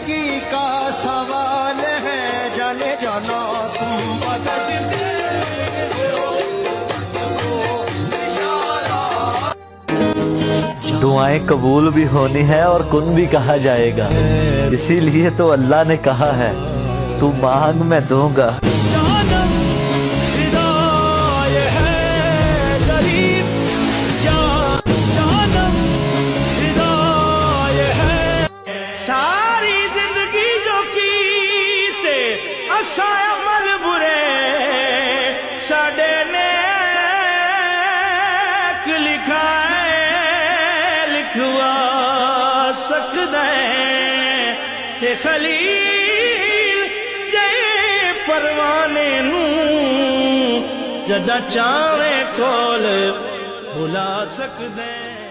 زندگی کا سوال ہے، جانے جانا تم بدل دعائیں قبول بھی ہونی ہے اور کن بھی کہا جائے گا، اسی لیے تو اللہ نے کہا ہے تو مانگ میں دوں گا۔ ساری زندگی جو کیتے اساں عمل برے، ساڈے نیک لکھائے لکھوا سکدا ہے، تے خلیل جے پروانے نوں جدا چاہے کول بلا سکدا ہے۔